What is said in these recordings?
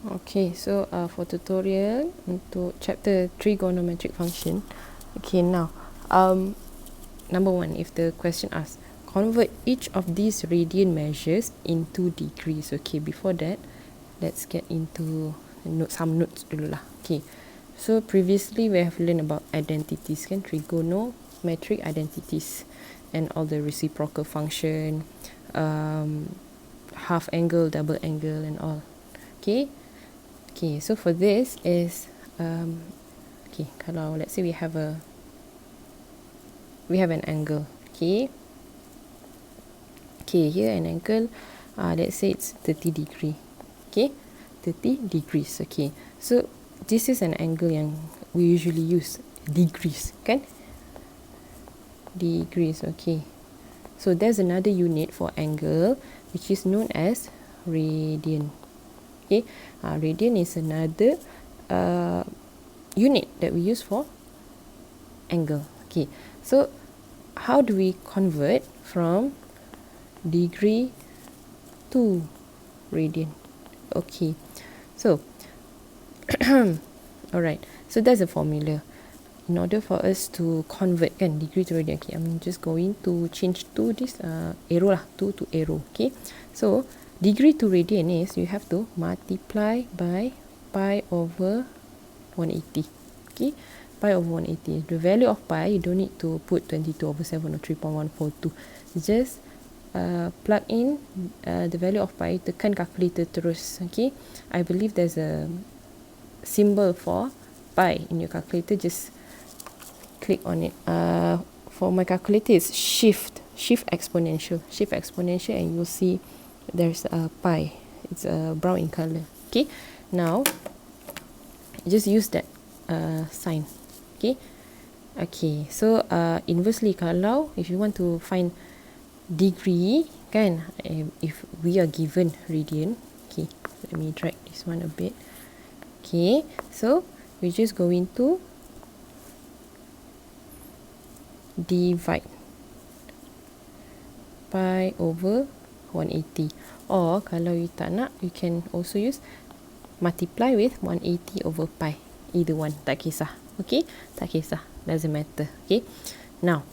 Okay, so for tutorial untuk chapter trigonometric function. Okay, now number one, if the question asks convert each of these radian measures into degrees. Okay, before that, let's get into some notes dulu lah. Okay, so previously we have learned about identities, kan, trigonometric identities, and all the reciprocal function, half angle, double angle, and all. Okay. Okay, so for this is okay, kalau let's say we have an angle. Okay, here an angle, let's say it's 30 degree. Okay, 30 degrees. Okay, so this is an angle yang we usually use, degrees, kan? Degrees. Okay, so there's another unit for angle which is known as radian. Okay, radian is another unit that we use for angle. Okay, so how do we convert from degree to radian? Okay, so alright, so that's a formula. In order for us to convert, kan, degree to radian, okay, I'm just going to change to this arrow lah, to arrow. Okay, so degree to radian is you have to multiply by pi over 180. Okay, pi over 180. The value of pi, you don't need to put 22/7 or 3.142. Just plug in the value of pi, tekan calculator terus. Okay, I believe there's a symbol for pi in your calculator, just click on it. For my calculator it's shift exponential, and you'll see there's a pi. It's brown in color. Okay, now just use that sign. Okay, so inversely, kalau if you want to find degree, kan, if we are given radian, okay, let me drag this one a bit. Okay, so we're just going to divide pi over 180, or kalau you tak nak, you can also use multiply with 180 over pi. Either one, tak kisah. Okay, tak kisah, doesn't matter. Okay, now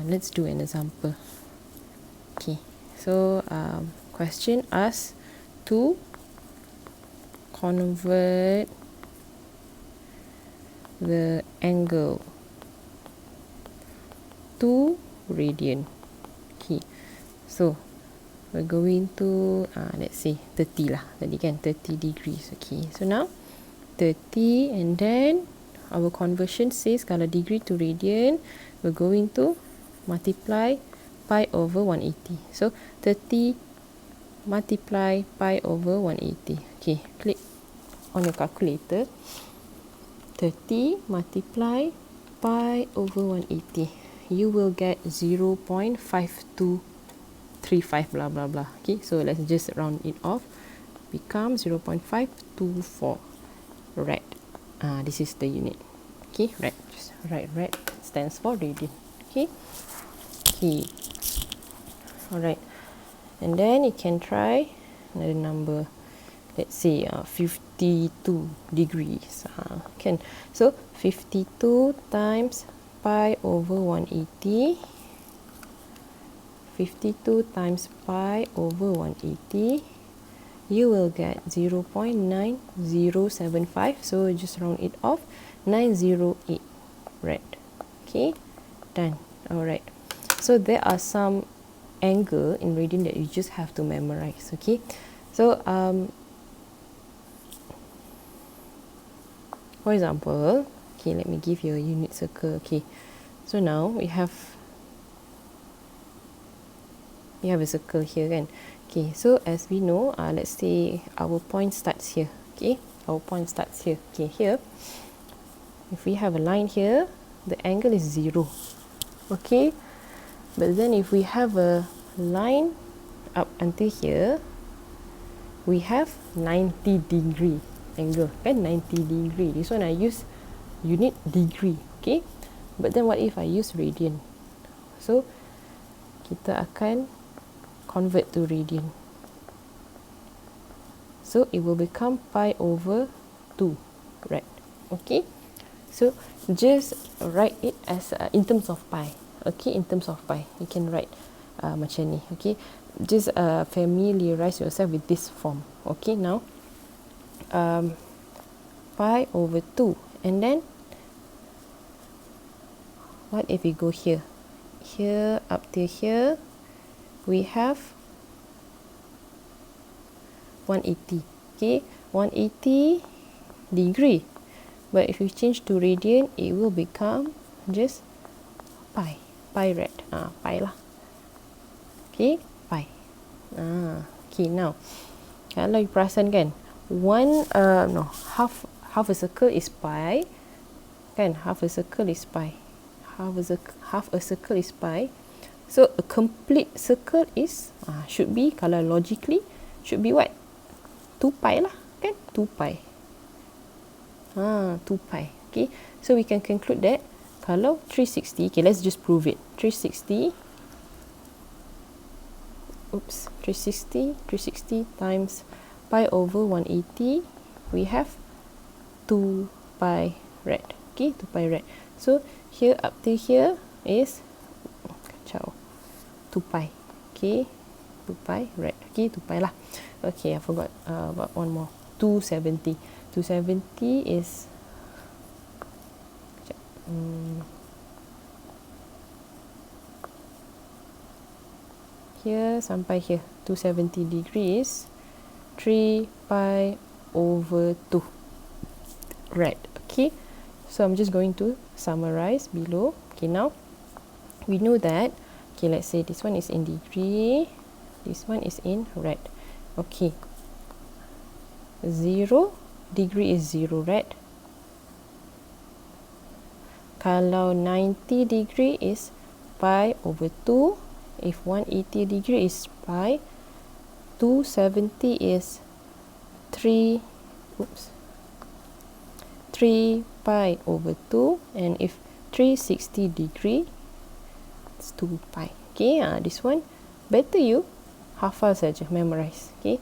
let's do an example. Okay, so question asks to convert the angle to radian. Okay, so we're going to let's say 30 lah, tadi kan 30 degrees. Okay, so now 30, and then our conversion says kalau degree to radian, we're going to multiply pi over 180. So 30 multiply pi over 180. Okay, click on your calculator. 30 multiply pi over 180. You will get 0.5235 blah blah blah. Okay, so let's just round it off, become 0.524. Right, this is the unit. Okay, right, just write right stands for radian. Okay, alright, and then you can try another number, let's say 52 degrees. Can, so 52 times pi over 180, 52 times pi over 180, you will get 0.9075. So just round it off, 908. Right. Okay, done. Alright, so there are some angle in radian that you just have to memorize. Okay, so for example, okay, let me give you a unit circle. Okay, so now we have a circle here, kan. Okay, so as we know, let's say our point starts here. Okay, our point starts here. Okay, here, if we have a line here, the angle is 0. Okay, but then if we have a line up until here, we have 90 degree angle, kan, 90 degree. This one I use unit degree. Okay, but then what if I use radian? So kita akan convert to radian. So it will become pi over 2, right? Okay, so just write it as in terms of pi. Okay, in terms of pi, you can write macam ni. Okay, just familiarize yourself with this form. Okay, now pi over 2, and then what if we go here? Here up to here, we have 180. Okay, 180 degree. But if you change to radian, it will become just pi. Pi rad. Pi lah. Okay, pi. Okay, now kalau you perasan kan, half a circle is pi. Kan, half a circle is pi. Half a circle is pi. So a complete circle is should be, kalau logically, should be what? 2 pi lah, kan? 2 pi. 2 pi. Okay, so we can conclude that kalau 360, okay, let's just prove it. 360 times pi over 180, we have 2 pi rad. Okay, 2 pi rad. So here up to here is 2 pi. Okay, 2 pi rad. Okay, 2 pi lah. Okay, I forgot about one more. 270. 270 is here sampai here. 270 degrees, 3 pi over 2 rad. Okay, so I'm just going to summarize below. Okay, now we know that, okay, let's say this one is in degree, this one is in rad. Okay, 0 degree is 0 rad. Kalau 90 degree is pi over 2. If 180 degree is pi, 270 is 3 pi over 2, and if 360 degree, it's 2 pi. Okay, this one better you hafal saja, memorize. Okay,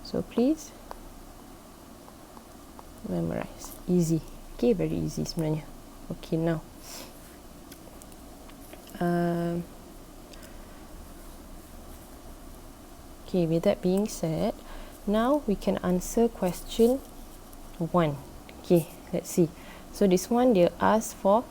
so please memorize. Easy. Okay, very easy sebenarnya. Okay, now okay, with that being said, now we can answer question 1. Okay, let's see. So this one, they ask for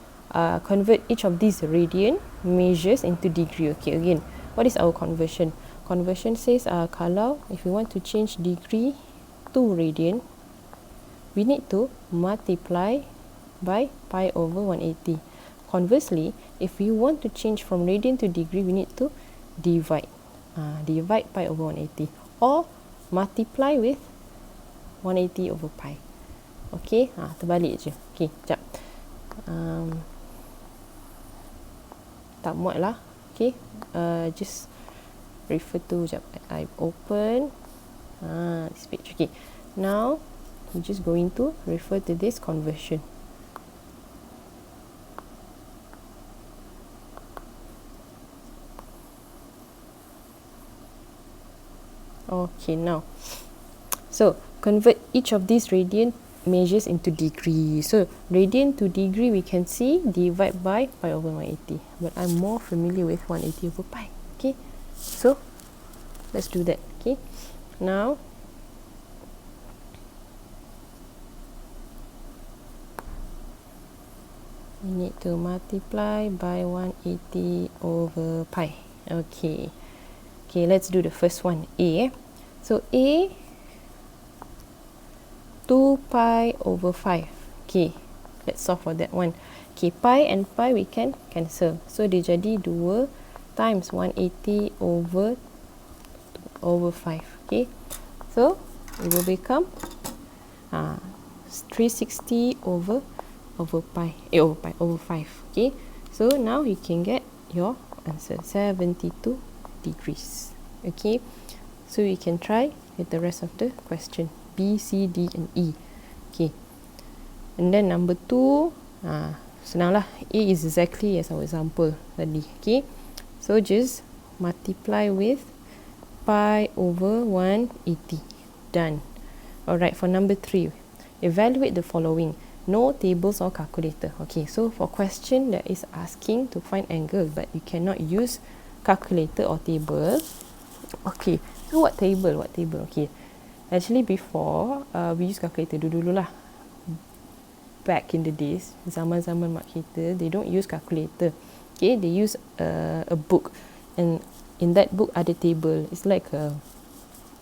convert each of these radian measures into degree. Okay, again, what is our conversion? Conversion says kalau if we want to change degree to radian, we need to multiply by pi over 180. Conversely, if we want to change from radian to degree, we need to divide. Divide pi over 180, or multiply with 180 over pi. Okay, terbalik je. Okay, sekejap. Tak muat lah. Okay, just refer to, sekejap, I open this page. Okay, now we're just going to refer to this conversion. Okay, now, so convert each of these radian measures into degree. So radian to degree, we can see divide by pi over 180, but I'm more familiar with 180 over pi. Okay, so let's do that. Okay, now we need to multiply by 180 over pi. Okay. Okay, let's do the first one, A. So A, 2 pi over 5. Okay, let's solve for that one. Okay, pi and pi we can cancel. So dia jadi 2 times 180 over 5. Okay, so it will become 360 over pi, over 5. Okay, so now you can get your answer, 72 degrees. Okay, so we can try with the rest of the question, B, C, D and E. Okay, and then number 2, senang lah, A is exactly as our example tadi. Okay, so just multiply with pi over 180. Done. Alright, for number 3, evaluate the following. No tables or calculator. Okay, so for question that is asking to find angle, but you cannot use calculator or table. Okay, so what table? Okay, actually before we use calculator dulu lah. Back in the days, zaman-zaman mak kita, they don't use calculator. Okay, they use a book, and in that book ada table. It's like a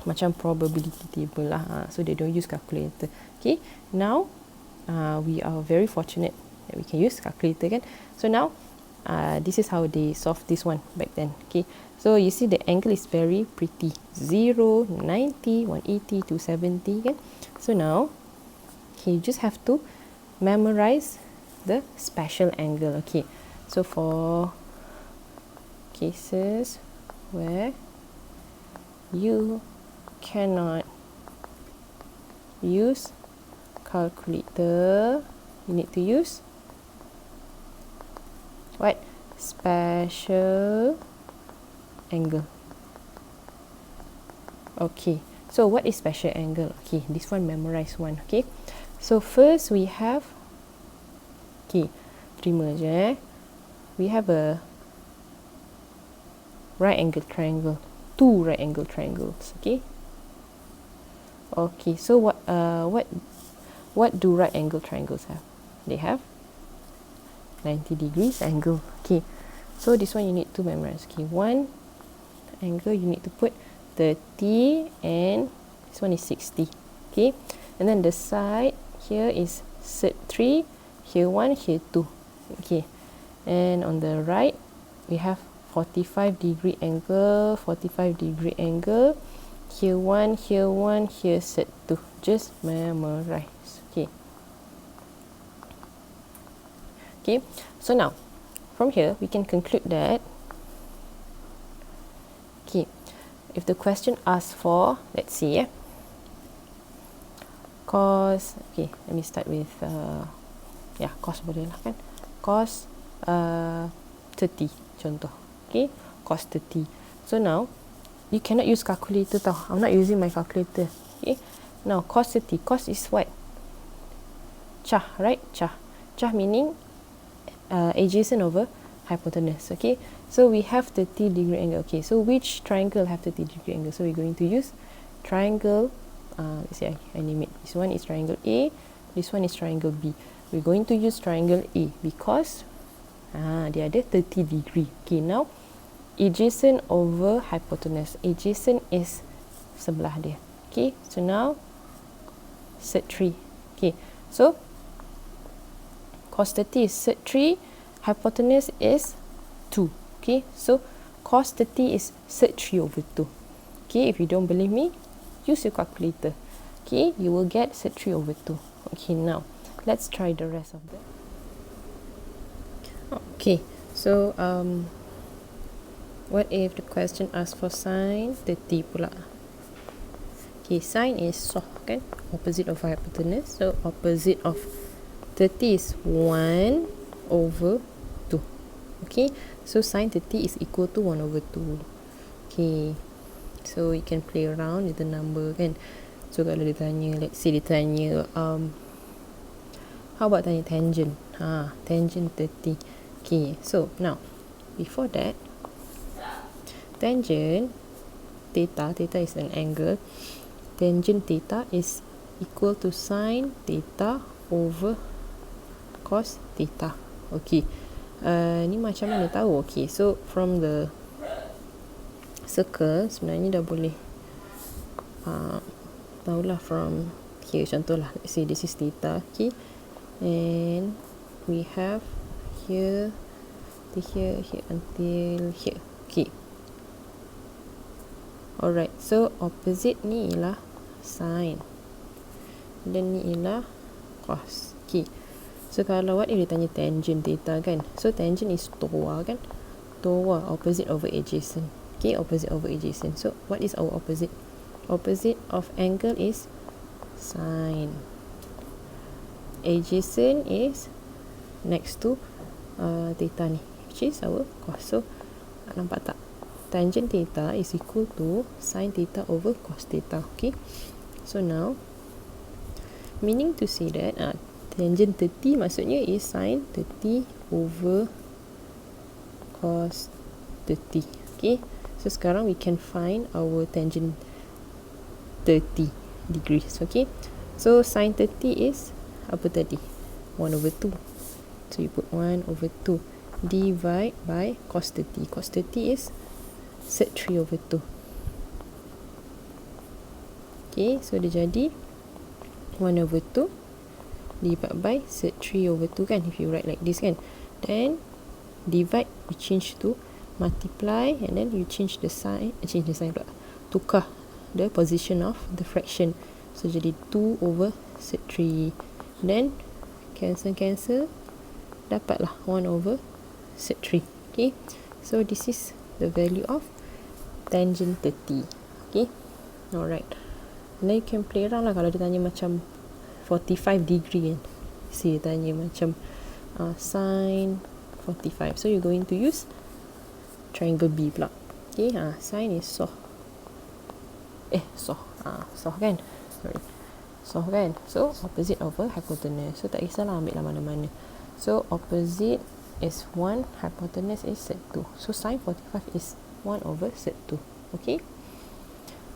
macam probability table lah. So they don't use calculator. Okay, now we are very fortunate that we can use calculator kan. So now this is how they solve this one back then. Okay, so you see the angle is very pretty, 0, 90, 180, 270 kan. So now you just have to memorize the special angle. Okay, so for cases where you cannot use calculator, you need to use what? Special angle. Okay, so what is special angle? Okay, this one memorize one. Okay, so first we have, okay, terima je we have a right angle triangle, 2 right angle triangles. Okay, okay, so what do right angle triangles have? They have 90 degrees angle. Okay, so this one you need to memorize. Okay, one angle you need to put 30 and this one is 60. Okay, and then the side here is set 3, here 1, here 2. Okay, and on the right we have 45 degree angle, 45 degree angle, here 1, here 1, here set 2. Just memorize. Okay, okay, so now from here we can conclude that, okay, if the question asks for, let's see, cos, okay, let me start with cos boleh lah kan, cos 30 contoh. Okay, cos 30. So now you cannot use calculator tau. I'm not using my calculator. Okay, now cos 30, cos is what? Chah, right? Chah meaning adjacent over hypotenuse. Okay, so we have 30 degree angle. Okay, so which triangle have 30 degree angle? So we're going to use triangle, let's say I name it. This one is triangle A, this one is triangle B. We're going to use triangle A because dia ada 30 degree. Okay, now adjacent over hypotenuse. Adjacent is sebelah dia. Okay, so now set 3. Okay, so cos 30 is set 3, hypotenuse is 2. Okay, so cos 30 is set 3 over 2. Okay, if you don't believe me, use your calculator. Okay, you will get set 3 over 2. Okay, now let's try the rest of that. Okay, so what if the question asks for sine 30 pula? Okay, sine is soh kan, opposite of hypotenuse. So opposite of 30 is 1 over 2. Okay, so sine 30 is equal to 1 over 2. Okay, so you can play around with the number kan. So kalau dia tanya, let's say dia tanya how about tanya tangent? Tangent 30. Okay, so now before that, tangent theta is an angle. Tangent theta is equal to sine theta over cos theta. Okay, ni macam mana tahu? Okay, so from the circle sebenarnya dah boleh tahulah from here. Contohlah, let's say this is theta. Okay, and we have here to here until here. Okay, alright, so opposite ni ialah sine dan ni ialah cos. Okay, so kalau what if dia tanya tangent theta kan, so tangent is toa kan, toa opposite over adjacent. Okay, opposite over adjacent. So what is our opposite? Opposite of angle is sine. Adjacent is next to theta ni, which is our cos. So nampak tak? Tangent theta is equal to sine theta over cos theta. Okay, so now Meaning to say that tangent 30 maksudnya is sin 30 over cos 30. Okay, so sekarang we can find our tangent 30 degrees. Okay, so sin 30 is apa tadi? 1 over 2. So you put 1 over 2 divide by cos 30. Cos 30 is sec 3 over 2. Okay, so dia jadi 1 over 2 divide by sec 3 over 2 kan, if you write like this kan. Then divide, you change to multiply, and then you change the sign pula, tukar the position of the fraction. So jadi 2 over sec 3. Then cancel, dapatlah 1 over sec 3. Okay, so this is the value of tangent 30. Okay, alright. Now you can play around lah kalau dia tanya macam 45 degree kan. Dia tanya macam sin 45. So you're going to use triangle B pula. Okay, sin is soh kan. Sorry. Soh kan. So opposite over hypotenuse. So tak kisahlah ambil lah mana-mana. So opposite is 1, hypotenuse is sec 2. So sin 45 is 1 over sec 2. Okay.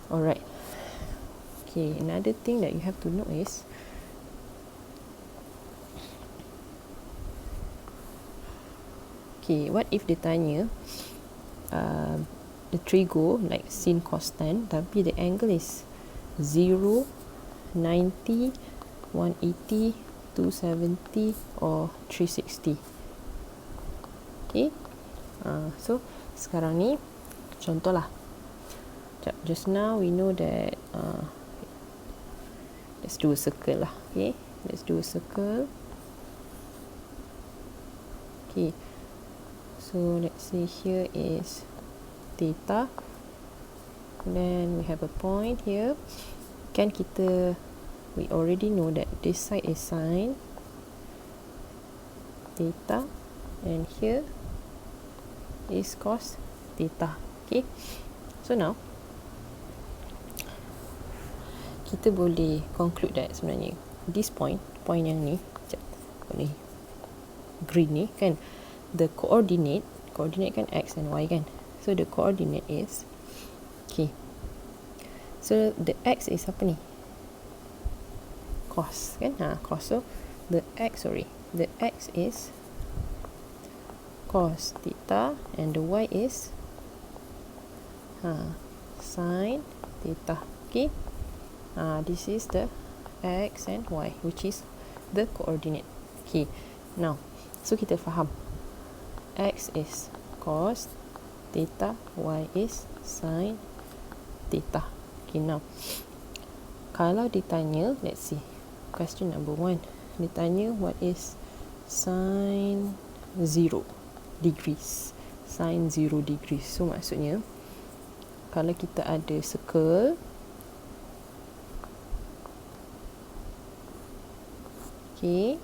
Alright. Okay, another thing that you have to know is what if dia tanya the trigo like sin cos tan, tapi the angle is 0, 90, 180, 270 or 360. Okay, so sekarang ni contoh lah. Just now we know that let's do a circle lah. Okay, let's do a circle. Okay, so let's say here is theta, then we have a point here. Kan we already know that this side is sin theta and here is cos theta. Okay, so now kita boleh conclude that sebenarnya this point yang ni, green ni kan, the coordinate kan x and y kan. So the coordinate is, okay, so the x is apa ni, cos kan, cos. So the x is cos theta and the y is sin theta. Okay, this is the x and y, which is the coordinate. Okay, now so kita faham x is cos theta, y is sin theta. Okay, now kalau ditanya, let's see question number 1, ditanya what is sin 0 degrees. Sin 0 degrees, so maksudnya kalau kita ada circle, okay,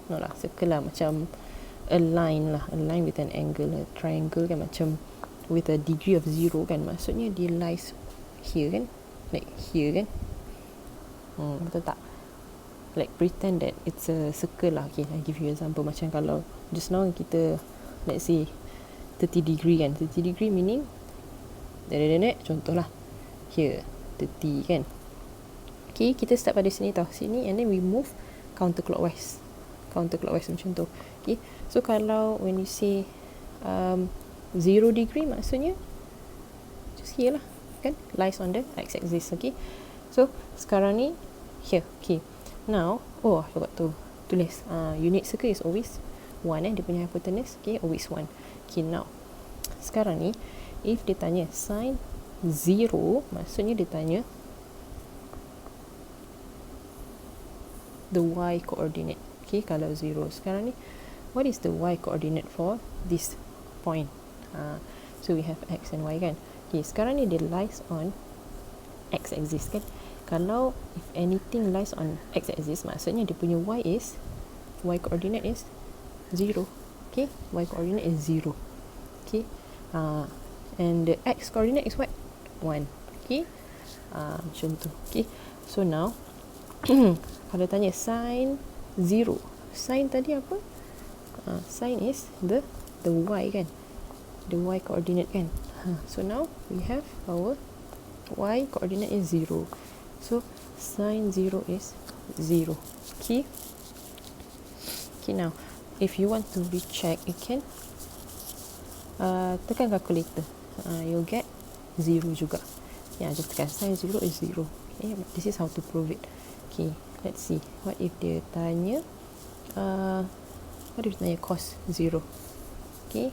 no lah, circle lah, macam a line with an angle, a triangle kan, macam with a degree of 0 kan, maksudnya dia lies here kan, like here kan. Betul tak? Like pretend that it's a circle lah. Okay, I give you example. Macam kalau just now kita, let's say 30 degree kan, 30 degree meaning contoh lah here 30 kan. Okay, kita start pada sini tau, sini, and then we move counterclockwise macam tu. Okay, so kalau when you say 0 degree maksudnya just here lah kan, lies on the x-axis. Okay, so sekarang ni here. Okay, now I forgot to tulis unit circle is always 1 dia punya hypotenuse. Okay, always 1. Okay, now sekarang ni if dia tanya sin 0, maksudnya dia tanya the y coordinate. Okay, kalau 0 sekarang ni, what is the y coordinate for this point? So we have x and y kan. Okay, sekarang ni dia lies on x-axis kan. Kalau if anything lies on x-axis, maksudnya dia punya y coordinate is 0. Okay, y coordinate is 0. Okay, and the x coordinate is what? 1. Okay, macam tu. Okay, so now Kalau tanya sin 0, sin tadi apa? Sin is the y kan, the y coordinate kan. So now we have our y coordinate is 0. So sin 0 is 0. Okay. Now if you want to recheck, you can tekan calculator. You'll get 0 juga. Just tekan sin 0 is 0. Okay, this is how to prove it. Okay, let's see. What if dia tanya cos 0? Okay,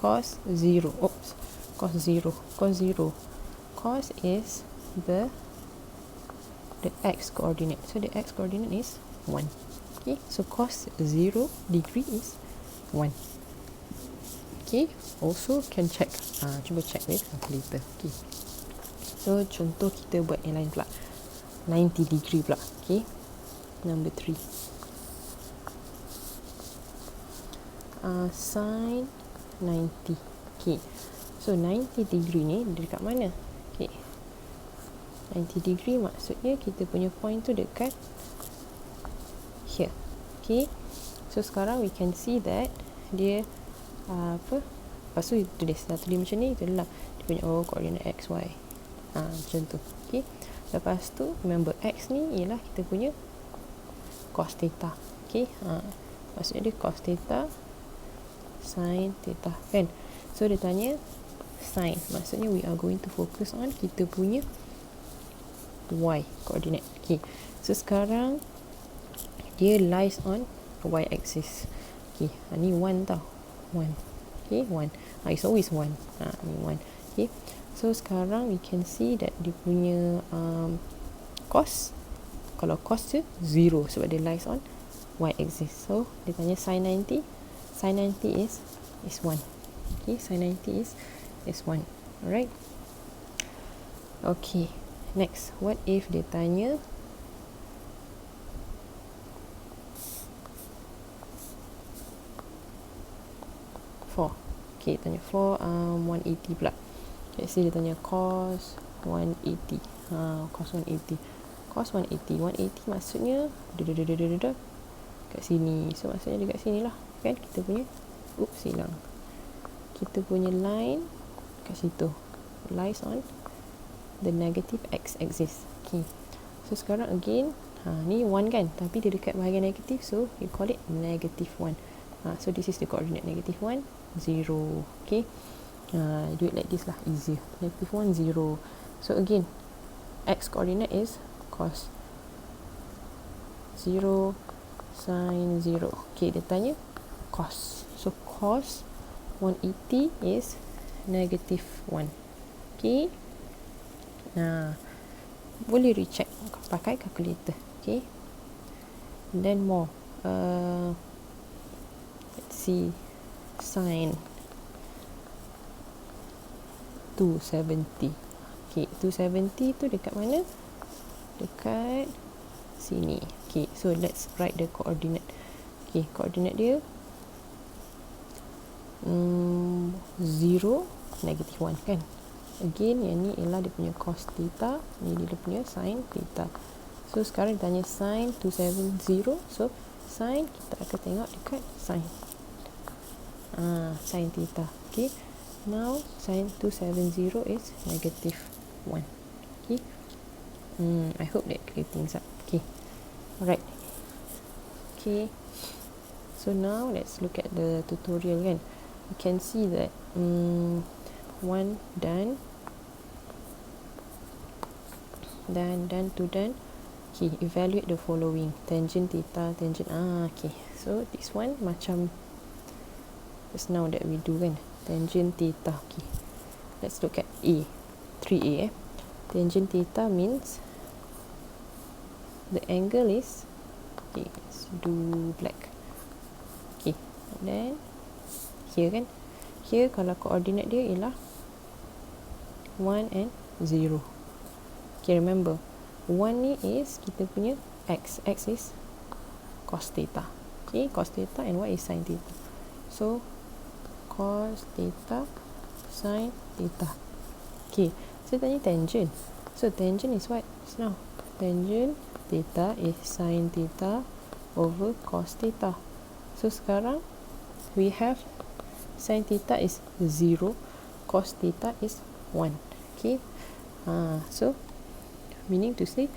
cos 0. Oops, cos 0. Cos is the x coordinate. So the x coordinate is 1. Okay, so cos 0 degree is 1. Okay, also can check. Cuba check with calculator. Okay, so contoh kita buat yang lain pula, 90 degree pula. Okay, number 3. Sin 90. Okay, so 90 degree ni dekat mana? Okay, 90 degree maksudnya kita punya point tu dekat here. Okay, so sekarang we can see that dia lepas tu tulis macam ni, itulah dia punya coordinate x, y. Macam tu. Okay, lepas tu remember x ni ialah kita punya cos theta. Okay, maksudnya dia cos theta sin theta kan. So dia tanya sin, maksudnya we are going to focus on kita punya y coordinate. Okay, so sekarang dia lies on y axis. Okay, ni 1 tau, 1. Okay, 1. It's always 1. Ni 1. Okay, so sekarang we can see that dia punya cos, kalau cos tu 0 sebab dia lies on y axis. So dia tanya sin 90. Sin 90 is 1. Okay, sin 90 is 1. Alright. Okay, next, what if dia tanya okay, tanya for 180 pula. Let's say dia tanya cos 180. Cos 180. Cos 180. 180 maksudnya kat sini. So maksudnya dekat sini lah kan, kita punya hilang. Kita punya line kat situ, lies on the negative x axis. Okay, so sekarang again, ni 1 kan, tapi dia dekat bahagian negatif, so you call it negative 1. So this is the coordinate negative 1, 0. Okay, do it like this lah, easier. Negative 1, 0. So again, x coordinate is cos 0 sin 0. Okay, dia tanya cos. So cos 180 is negative 1. Okay, boleh recheck pakai calculator. Okay, and then more, let's see, sin 270. Okay, 270 tu dekat mana? Dekat sini. Okay, so let's write the coordinate. Okay, coordinate dia 0, negative 1 kan. Again, yang ni ialah dia punya cos theta, ni dia punya sin theta. So sekarang dia tanya sin 270. So sin, kita akan tengok dekat sin, sin theta. Okay, now sin 270 is negative 1. Okay, I hope that clear things up. Okay, alright. Okay, so now let's look at the tutorial kan. You can see that one done, two done. Okay, evaluate the following: tangent theta, tangent. Okay, so this one macam just now that we do kan, tangent theta. Okay, let's look at A, 3A. Tangent theta means the angle is, okay, let's do black. Okay, and then here kan, here kalau koordinat dia ialah 1 and 0. Okay, remember 1 ni is kita punya x is cos theta. Okay, cos theta, and y is sin theta. So cos theta sin theta. Okay, so tanya tangent. So tangent is what? Now tangent theta is sin theta over cos theta. So sekarang we have sin theta is 0, cos theta is 1. Okay, so meaning to say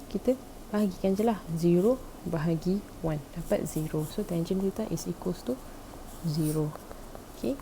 kita bahagikan je lah, 0 bahagi 1 dapat 0. So tangent theta is equals to 0. Okay.